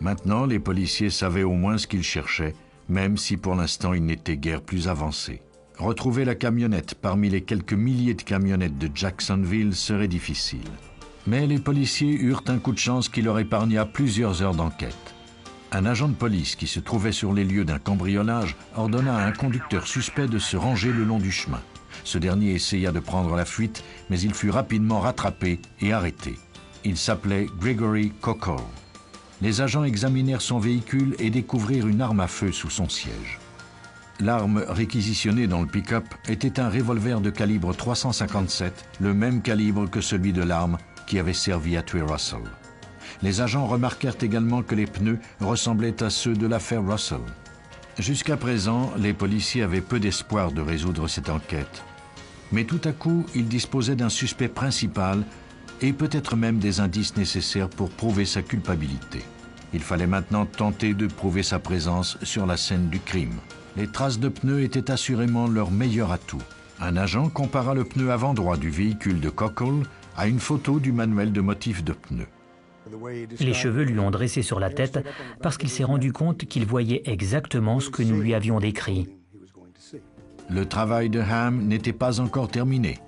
Maintenant, les policiers savaient au moins ce qu'ils cherchaient, même si pour l'instant ils n'étaient guère plus avancés. Retrouver la camionnette parmi les quelques milliers de camionnettes de Jacksonville serait difficile. Mais les policiers eurent un coup de chance qui leur épargna plusieurs heures d'enquête. Un agent de police qui se trouvait sur les lieux d'un cambriolage ordonna à un conducteur suspect de se ranger le long du chemin. Ce dernier essaya de prendre la fuite, mais il fut rapidement rattrapé et arrêté. Il s'appelait Gregory Cockle. Les agents examinèrent son véhicule et découvrirent une arme à feu sous son siège. L'arme réquisitionnée dans le pick-up était un revolver de calibre 357, le même calibre que celui de l'arme qui avait servi à tuer Russell. Les agents remarquèrent également que les pneus ressemblaient à ceux de l'affaire Russell. Jusqu'à présent, les policiers avaient peu d'espoir de résoudre cette enquête. Mais tout à coup, ils disposaient d'un suspect principal et peut-être même des indices nécessaires pour prouver sa culpabilité. Il fallait maintenant tenter de prouver sa présence sur la scène du crime. Les traces de pneus étaient assurément leur meilleur atout. Un agent compara le pneu avant droit du véhicule de Cockle à une photo du manuel de motif de pneus. Les cheveux lui ont dressé sur la tête parce qu'il s'est rendu compte qu'il voyait exactement ce que nous lui avions décrit. Le travail de Ham n'était pas encore terminé.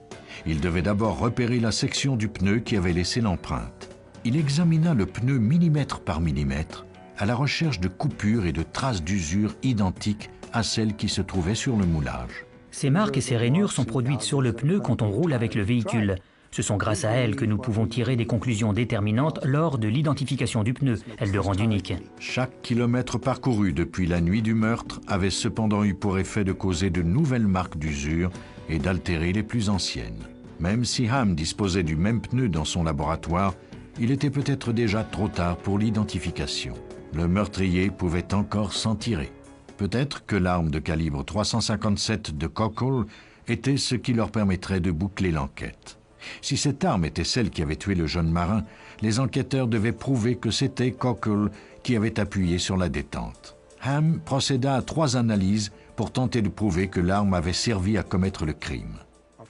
Il devait d'abord repérer la section du pneu qui avait laissé l'empreinte. Il examina le pneu millimètre par millimètre à la recherche de coupures et de traces d'usure identiques à celles qui se trouvaient sur le moulage. Ces marques et ces rainures sont produites sur le pneu quand on roule avec le véhicule. Ce sont grâce à elles que nous pouvons tirer des conclusions déterminantes lors de l'identification du pneu. Elles le rendent unique. Chaque kilomètre parcouru depuis la nuit du meurtre avait cependant eu pour effet de causer de nouvelles marques d'usure et d'altérer les plus anciennes. Même si Ham disposait du même pneu dans son laboratoire, il était peut-être déjà trop tard pour l'identification. Le meurtrier pouvait encore s'en tirer. Peut-être que l'arme de calibre 357 de Cockle était ce qui leur permettrait de boucler l'enquête. Si cette arme était celle qui avait tué le jeune marin, les enquêteurs devaient prouver que c'était Cockle qui avait appuyé sur la détente. Ham procéda à 3 analyses pour tenter de prouver que l'arme avait servi à commettre le crime.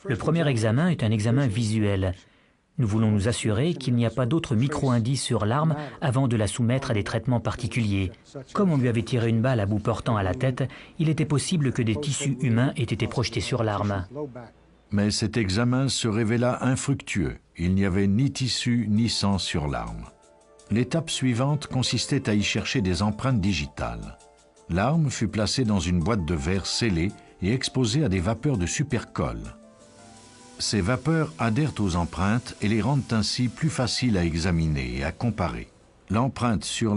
Le premier examen est un examen visuel. Nous voulons nous assurer qu'il n'y a pas d'autres micro-indices sur l'arme avant de la soumettre à des traitements particuliers. Comme on lui avait tiré une balle à bout portant à la tête, il était possible que des tissus humains aient été projetés sur l'arme. Mais cet examen se révéla infructueux. Il n'y avait ni tissu ni sang sur l'arme. L'étape suivante consistait à y chercher des empreintes digitales. L'arme fut placée dans une boîte de verre scellée et exposée à des vapeurs de supercolle. Ces vapeurs adhèrent aux empreintes et les rendent ainsi plus faciles à examiner et à comparer. L'empreinte sur